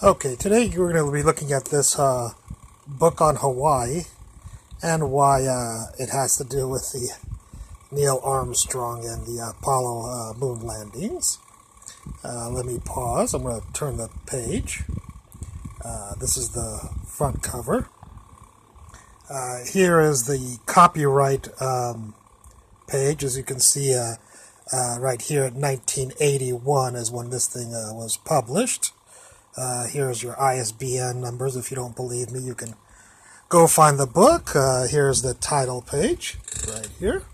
Okay, today we're going to be looking at this book on Hawaii and why it has to do with the Neil Armstrong and the Apollo moon landings. Let me pause. I'm going to turn the page. This is the front cover. Here is the copyright page. As you can see right here at 1981 is when this thing was published. Here's your ISBN numbers. If you don't believe me, you can go find the book. Here's the title page right here.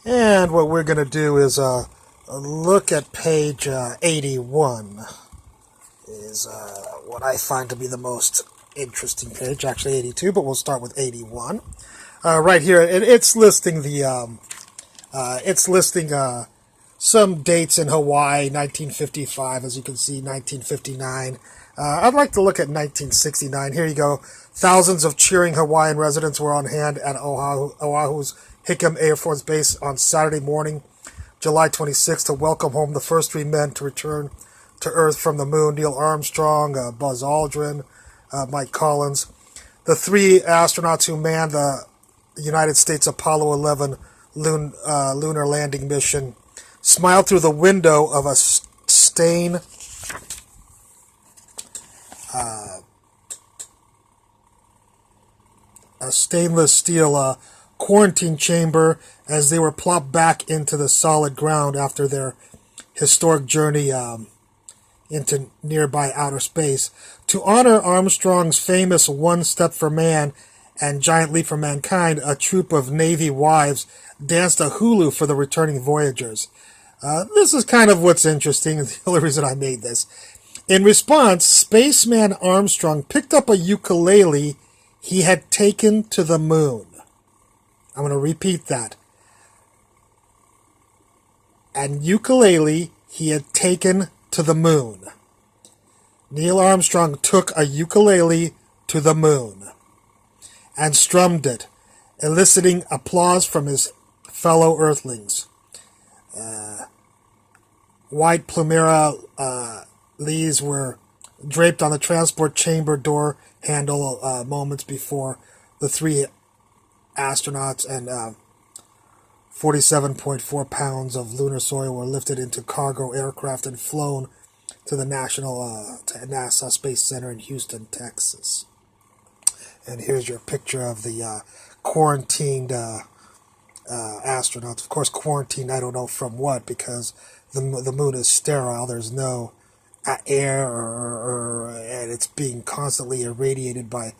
And what we're going to do is look at page 81 is what I find to be the most interesting page. Actually 82, but we'll start with 81. Right here, it's listing the some dates in Hawaii, 1955, as you can see, 1959. I'd like to look at 1969. Here you go. Thousands of cheering Hawaiian residents were on hand at Oahu's Hickam Air Force Base on Saturday morning, July 26, to welcome home the first three men to return to Earth from the moon: Neil Armstrong, Buzz Aldrin, Mike Collins. The three astronauts who manned the United States Apollo 11 lunar landing mission smiled through the window of a stainless steel quarantine chamber as they were plopped back into the solid ground after their historic journey into nearby outer space. To honor Armstrong's famous One Step for Man and Giant Leap for Mankind, a troop of Navy wives danced a hulu for the returning voyagers. This is kind of what's interesting, and the only reason I made this. In response, Spaceman Armstrong picked up a ukulele he had taken to the moon. I'm going to repeat that. And ukulele he had taken to the moon. Neil Armstrong took a ukulele to the moon and strummed it, eliciting applause from his fellow Earthlings. White Plumera leaves were draped on the transport chamber door handle moments before the three astronauts and 47.4 pounds of lunar soil were lifted into cargo aircraft and flown to the NASA Space Center in Houston, Texas. And here's your picture of the quarantined astronauts. Of course, quarantined, I don't know from what, because the moon is sterile. There's no air, and it's being constantly irradiated by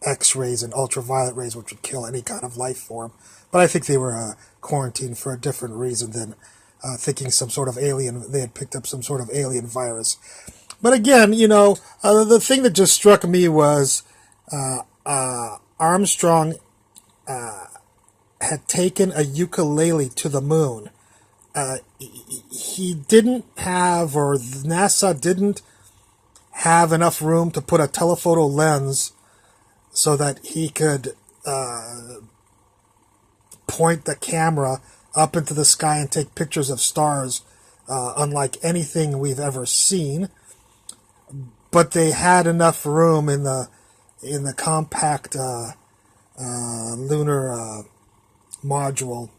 X-rays and ultraviolet rays, which would kill any kind of life form. But I think they were quarantined for a different reason than thinking some sort of alien. They had picked up some sort of alien virus. But again, you know, the thing that just struck me was Armstrong had taken a ukulele to the moon. He didn't have, or NASA didn't have enough room to put a telephoto lens so that he could point the camera up into the sky and take pictures of stars, unlike anything we've ever seen. But they had enough room in the compact lunar module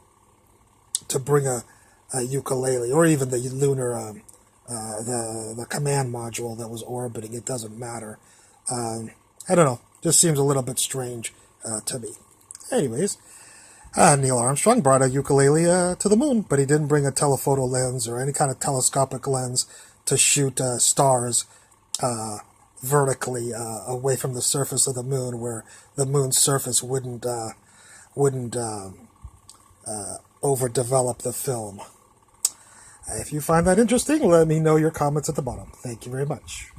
to bring a ukulele, or even the lunar the command module that was orbiting. It doesn't matter. I don't know. Just seems a little bit strange to me. Anyways, Neil Armstrong brought a ukulele to the moon, but he didn't bring a telephoto lens or any kind of telescopic lens to shoot stars vertically away from the surface of the moon, where the moon's surface wouldn't overdevelop the film. If you find that interesting, let me know your comments at the bottom. Thank you very much.